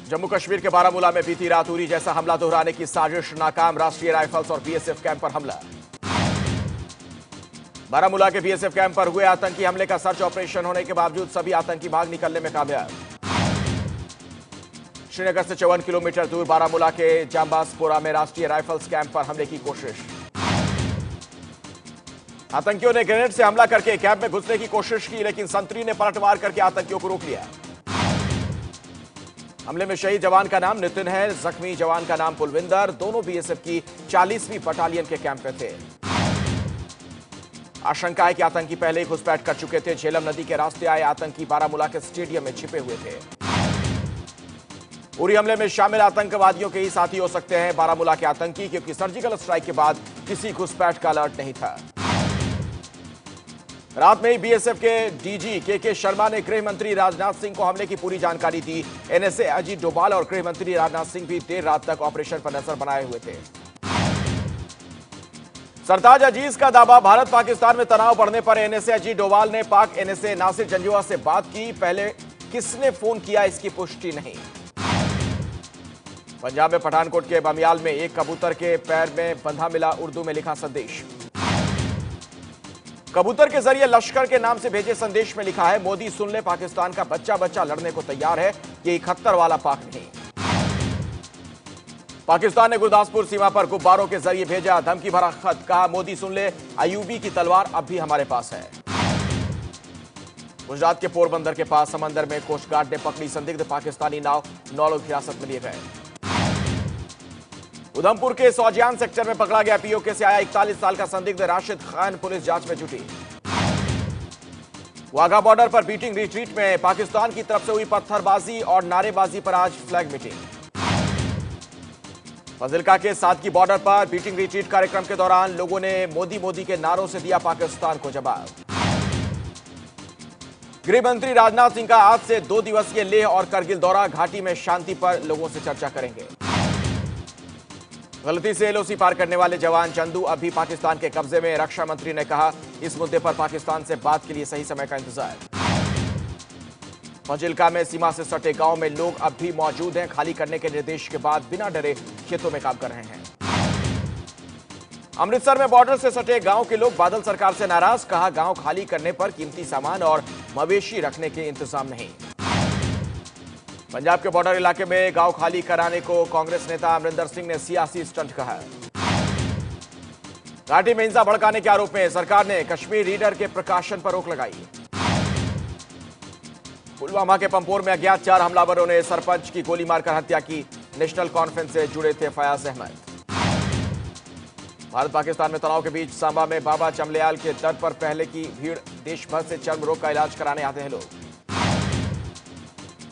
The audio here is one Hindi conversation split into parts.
जम्मू कश्मीर के बारामूला में बीती रात उरी जैसा हमला दोहराने की साजिश नाकाम, राष्ट्रीय राइफल्स और बीएसएफ कैंप पर हमला। बारामूला के बीएसएफ कैंप पर हुए आतंकी हमले का सर्च ऑपरेशन होने के बावजूद सभी आतंकी भाग निकलने में कामयाब। श्रीनगर से 54 किलोमीटर दूर बारामूला के जाम्बासपोरा में राष्ट्रीय राइफल्स कैंप पर हमले की कोशिश। आतंकियों ने ग्रेनेड से हमला करके कैंप में घुसने की कोशिश की, लेकिन संतरी ने पलटवार करके आतंकियों को रोक लिया। हमले में शहीद जवान का नाम नितिन है, जख्मी जवान का नाम पुलविंदर। दोनों बीएसएफ की 40वीं बटालियन के कैंप में थे। आशंका है कि आतंकी पहले ही घुसपैठ कर चुके थे। झेलम नदी के रास्ते आए आतंकी बारामूला के स्टेडियम में छिपे हुए थे। उरी हमले में शामिल आतंकवादियों के ही साथी हो सकते हैं बारामूला के आतंकी, क्योंकि सर्जिकल स्ट्राइक के बाद किसी घुसपैठ का अलर्ट नहीं था। रात में ही बीएसएफ के डीजी के शर्मा ने गृह मंत्री राजनाथ सिंह को हमले की पूरी जानकारी दी। एनएसए अजीत डोभाल और गृह मंत्री राजनाथ सिंह भी देर रात तक ऑपरेशन पर नजर बनाए हुए थे। सरताज अजीज का दावा, भारत पाकिस्तान में तनाव बढ़ने पर एनएसए अजीत डोभाल ने पाक एनएसए नासिर जंजुआ से बात की। पहले किसने फोन किया इसकी पुष्टि नहीं। पंजाब में पठानकोट के बमियाल में एक कबूतर के पैर में बंधा मिला उर्दू में लिखा संदेश। कबूतर के जरिए लश्कर के नाम से भेजे संदेश में लिखा है, मोदी सुन ले, पाकिस्तान का बच्चा बच्चा लड़ने को तैयार है, ये 71 वाला पाक नहीं। पाकिस्तान ने गुरदासपुर सीमा पर गुब्बारों के जरिए भेजा धमकी भरा खत, कहा मोदी सुन ले, अयूबी की तलवार अब भी हमारे पास है। गुजरात के पोरबंदर के पास समंदर में कोस्ट गार्ड ने पकड़ी संदिग्ध पाकिस्तानी नाव, 9 लोग हिरासत में लिए गए। उधमपुर के सौजियान सेक्टर में पकड़ा गया पीओके से आया 41 साल का संदिग्ध राशिद खान, पुलिस जांच में जुटी। वाघा बॉर्डर पर बीटिंग रिट्रीट में पाकिस्तान की तरफ से हुई पत्थरबाजी और नारेबाजी पर आज फ्लैग मीटिंग। फाजिल्का के सादकी बॉर्डर पर बीटिंग रिट्रीट कार्यक्रम के दौरान लोगों ने मोदी मोदी के नारों से दिया पाकिस्तान को जवाब। गृह मंत्री राजनाथ सिंह का आज से 2 दिवसीय लेह और करगिल दौरा, घाटी में शांति पर लोगों से चर्चा करेंगे। गलती से एलओसी पार करने वाले जवान चंदू अभी पाकिस्तान के कब्जे में, रक्षा मंत्री ने कहा इस मुद्दे पर पाकिस्तान से बात के लिए सही समय का इंतजार। फाजिल्का में सीमा से सटे गांव में लोग अब भी मौजूद हैं, खाली करने के निर्देश के बाद बिना डरे खेतों में काम कर रहे हैं। अमृतसर में बॉर्डर से सटे गांव के लोग बादल सरकार से नाराज, कहा गांव खाली करने पर कीमती सामान और मवेशी रखने के इंतजाम नहीं। पंजाब के बॉर्डर इलाके में गांव खाली कराने को कांग्रेस नेता अमरिंदर सिंह ने सियासी स्टंट कहा। घाटी में हिंसा भड़काने के आरोप में सरकार ने कश्मीर रीडर के प्रकाशन पर रोक लगाई। पुलवामा के पंपोर में अज्ञात 4 हमलावरों ने सरपंच की गोली मारकर हत्या की। नेशनल कॉन्फ्रेंस से जुड़े थे फयाज अहमद। भारत पाकिस्तान में तनाव के बीच सांबा में बाबा चमलियाल के दर पर पहले की भीड़, देश भर से चर्म रोग का इलाज कराने आते हैं लोग।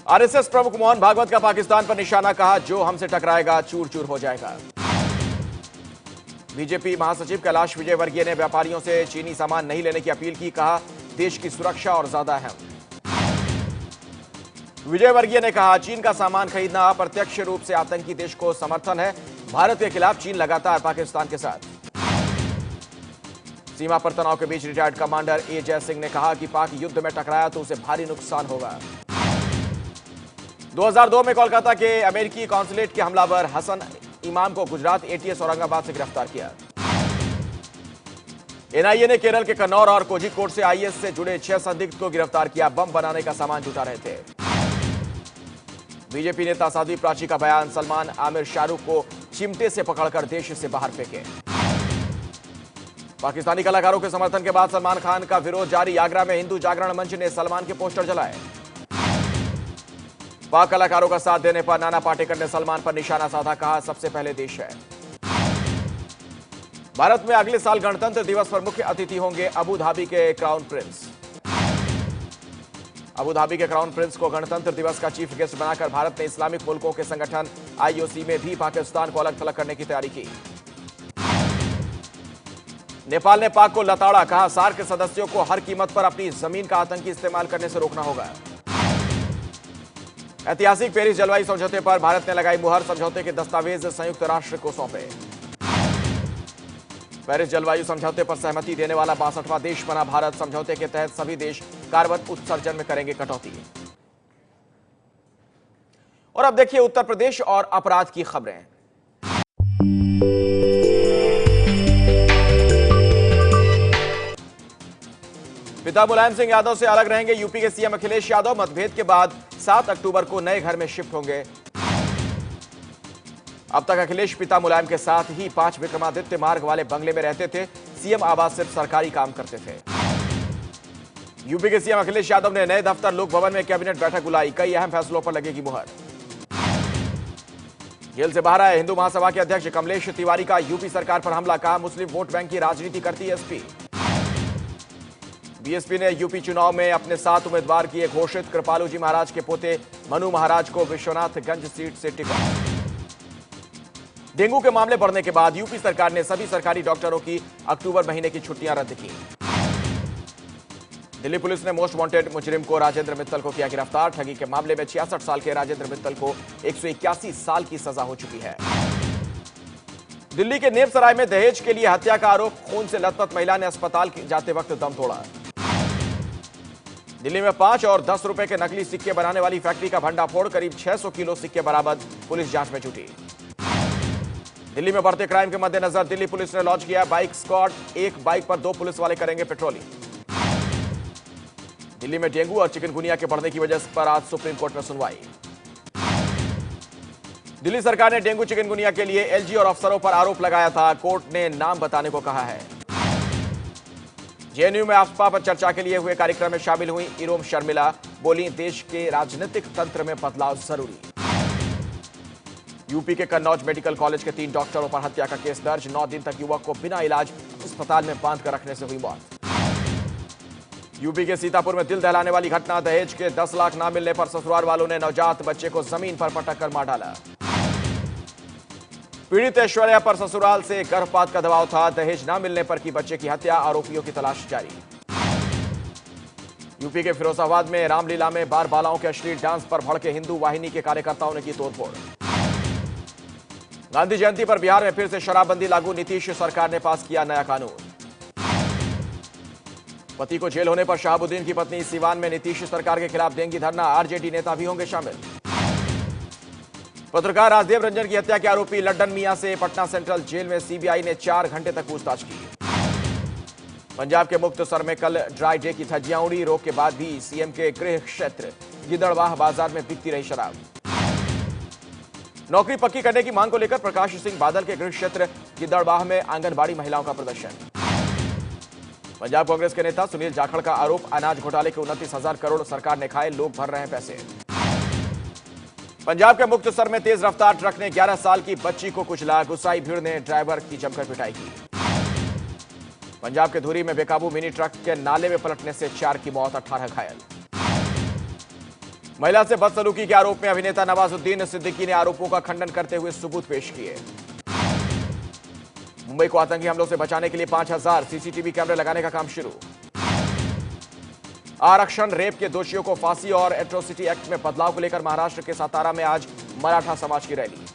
आरएसएस प्रमुख मोहन भागवत का पाकिस्तान पर निशाना, कहा जो हमसे टकराएगा चूर चूर हो जाएगा। बीजेपी महासचिव कैलाश विजयवर्गीय ने व्यापारियों से चीनी सामान नहीं लेने की अपील की, कहा देश की सुरक्षा और ज्यादा अहम। विजयवर्गीय ने कहा चीन का सामान खरीदना अप्रत्यक्ष रूप से आतंकी देश को समर्थन है। भारत के खिलाफ चीन लगातार पाकिस्तान के साथ। सीमा पर तनाव के बीच रिटायर्ड कमांडर ए जय सिंह ने कहा कि पाक युद्ध में टकराया तो उसे भारी नुकसान होगा। 2002 में कोलकाता के अमेरिकी कॉन्सुलेट के हमलावर हसन इमाम को गुजरात एटीएस औरंगाबाद से गिरफ्तार किया। एनआईए ने केरल के कन्नौर और कोझिकोड से आईएस से जुड़े 6 संदिग्ध को गिरफ्तार किया, बम बनाने का सामान जुटा रहे थे। बीजेपी नेता साध्वी प्राची का बयान, सलमान आमिर शाहरुख को चिमटे से पकड़कर देश से बाहर फेंके। पाकिस्तानी कलाकारों के समर्थन के बाद सलमान खान का विरोध जारी, आगरा में हिंदू जागरण मंच ने सलमान के पोस्टर जलाए। पाक कलाकारों का साथ देने पर नाना पाटेकर ने सलमान पर निशाना साधा, कहा सबसे पहले देश है। भारत में अगले साल गणतंत्र दिवस पर मुख्य अतिथि होंगे अबू धाबी के क्राउन प्रिंस। अबू धाबी के क्राउन प्रिंस को गणतंत्र दिवस का चीफ गेस्ट बनाकर भारत ने इस्लामिक मुल्कों के संगठन आईओसी में भी पाकिस्तान को अलग थलग करने की तैयारी की। नेपाल ने पाक को लताड़ा, कहा सार्क सदस्यों को हर कीमत पर अपनी जमीन का आतंकी इस्तेमाल करने से रोकना होगा। ऐतिहासिक पेरिस जलवायु समझौते पर भारत ने लगाई मुहर, समझौते के दस्तावेज संयुक्त राष्ट्र को सौंपे। पेरिस जलवायु समझौते पर सहमति देने वाला 62वां देश बना भारत। समझौते के तहत सभी देश कार्बन उत्सर्जन में करेंगे कटौती। और अब देखिए उत्तर प्रदेश और अपराध की खबरें। पिता मुलायम सिंह यादव से अलग रहेंगे यूपी के सीएम अखिलेश यादव। मतभेद के बाद 7 अक्टूबर को नए घर में शिफ्ट होंगे। अब तक अखिलेश पिता मुलायम के साथ ही 5 विक्रमादित्य मार्ग वाले बंगले में रहते थे। सीएम आवास सिर्फ सरकारी काम करते थे। यूपी के सीएम अखिलेश यादव ने नए दफ्तर लोक भवन में कैबिनेट बैठक बुलाई। कई अहम फैसलों पर लगेगी मुहर। जेल से बाहर आए हिंदू महासभा के अध्यक्ष कमलेश तिवारी का यूपी सरकार पर हमला। कहा मुस्लिम वोट बैंक की राजनीति करती है एसपी। बीएसपी ने यूपी चुनाव में अपने 7 उम्मीदवार किए घोषित। कृपालू जी महाराज के पोते मनु महाराज को विश्वनाथगंज सीट से टिकट। डेंगू के मामले बढ़ने के बाद यूपी सरकार ने सभी सरकारी डॉक्टरों की अक्टूबर महीने की छुट्टियां रद्द की। दिल्ली पुलिस ने मोस्ट वांटेड मुजरिम को राजेंद्र मित्तल को किया गिरफ्तार। ठगी के मामले में 66 साल के राजेंद्र मित्तल को 181 साल की सजा हो चुकी है। दिल्ली के नेपसराय में दहेज के लिए हत्या का आरोप। खून से लथपथ महिला ने अस्पताल जाते वक्त दम तोड़ा। दिल्ली में 5 और 10 रुपए के नकली सिक्के बनाने वाली फैक्ट्री का भंडाफोड़। करीब 600 किलो सिक्के बरामद। पुलिस जांच में जुटी। दिल्ली में बढ़ते क्राइम के मद्देनजर दिल्ली पुलिस ने लॉन्च किया बाइक स्क्वाड। एक बाइक पर 2 पुलिस वाले करेंगे पेट्रोलिंग। दिल्ली में डेंगू और चिकनगुनिया के बढ़ने की वजह पर आज सुप्रीम कोर्ट में सुनवाई। दिल्ली सरकार ने डेंगू चिकनगुनिया के लिए एलजी और अफसरों पर आरोप लगाया था। कोर्ट ने नाम बताने को कहा है। जेएनयू में आफ्पा पर चर्चा के लिए हुए कार्यक्रम में शामिल हुई इरोम शर्मिला। बोली देश के राजनीतिक तंत्र में बदलाव जरूरी। यूपी के कन्नौज मेडिकल कॉलेज के 3 डॉक्टरों पर हत्या का केस दर्ज। 9 दिन तक युवक को बिना इलाज अस्पताल में बांध कर रखने से हुई मौत। यूपी के सीतापुर में दिल दहलाने वाली घटना। दहेज के 10 लाख ना मिलने पर ससुराल वालों ने नवजात बच्चे को जमीन पर पटक कर मार डाला। पीड़ित ऐश्वर्या पर ससुराल से गर्भपात का दबाव था। दहेज ना मिलने पर की बच्चे की हत्या। आरोपियों की तलाश जारी। यूपी के फिरोजाबाद में रामलीला में बार बालाओं के अश्लील डांस पर भड़के हिंदू वाहिनी के कार्यकर्ताओं ने की तोड़फोड़। गांधी जयंती पर बिहार में फिर से शराबबंदी लागू। नीतीश सरकार ने पास किया नया कानून। पति को जेल होने पर शहाबुद्दीन की पत्नी सीवान में नीतीश सरकार के खिलाफ देंगी धरना। आरजेडी नेता भी होंगे शामिल। पत्रकार राजदेव रंजन की हत्या के आरोपी लड्डन मियां से पटना सेंट्रल जेल में सीबीआई ने 4 घंटे तक पूछताछ की। पंजाब के मुक्तसर में कल ड्राई डे की धज्जियां उड़ी। रोक के बाद भी सीएम के गृह क्षेत्र गिदड़बाह बाजार में बिकती रही शराब। नौकरी पक्की करने की मांग को लेकर प्रकाश सिंह बादल के गृह क्षेत्र गिदड़बाह में आंगनबाड़ी महिलाओं का प्रदर्शन। पंजाब कांग्रेस के नेता सुनील जाखड़ का आरोप। अनाज घोटाले के 29,000 करोड़ सरकार ने खाए, लोग भर रहे हैं पैसे। पंजाब के मुक्तसर में तेज रफ्तार ट्रक ने 11 साल की बच्ची को कुचला। गुस्साई भीड़ ने ड्राइवर की जमकर पिटाई की। पंजाब के धुरी में बेकाबू मिनी ट्रक के नाले में पलटने से 4 की मौत, 18 घायल। महिला से बदसलूकी के आरोप में अभिनेता नवाजुद्दीन सिद्दीकी ने आरोपों का खंडन करते हुए सबूत पेश किए। मुंबई को आतंकी हमलों से बचाने के लिए 5000 सीसीटीवी कैमरे लगाने का काम शुरू। आरक्षण, रेप के दोषियों को फांसी और एट्रोसिटी एक्ट में बदलाव को लेकर महाराष्ट्र के सातारा में आज मराठा समाज की रैली।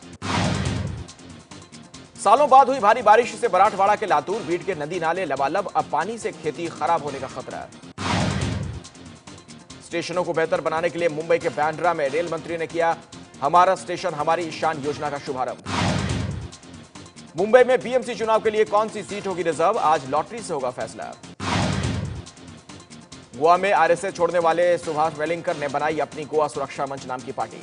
सालों बाद हुई भारी बारिश से मराठवाड़ा के लातूर, बीड के नदी नाले लबालब। अब पानी से खेती खराब होने का खतरा। स्टेशनों को बेहतर बनाने के लिए मुंबई के बांद्रा में रेल मंत्री ने किया हमारा स्टेशन हमारी शान योजना का शुभारंभ। मुंबई में बीएमसी चुनाव के लिए कौन सी सीट होगी रिजर्व, आज लॉटरी से होगा फैसला। गोवा में आरएसएस छोड़ने वाले सुभाष वेलिंगकर ने बनाई अपनी गोवा सुरक्षा मंच नाम की पार्टी।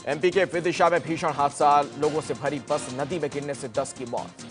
एमपी के विदिशा में भीषण हादसा, लोगों से भरी बस नदी में गिरने से 10 की मौत।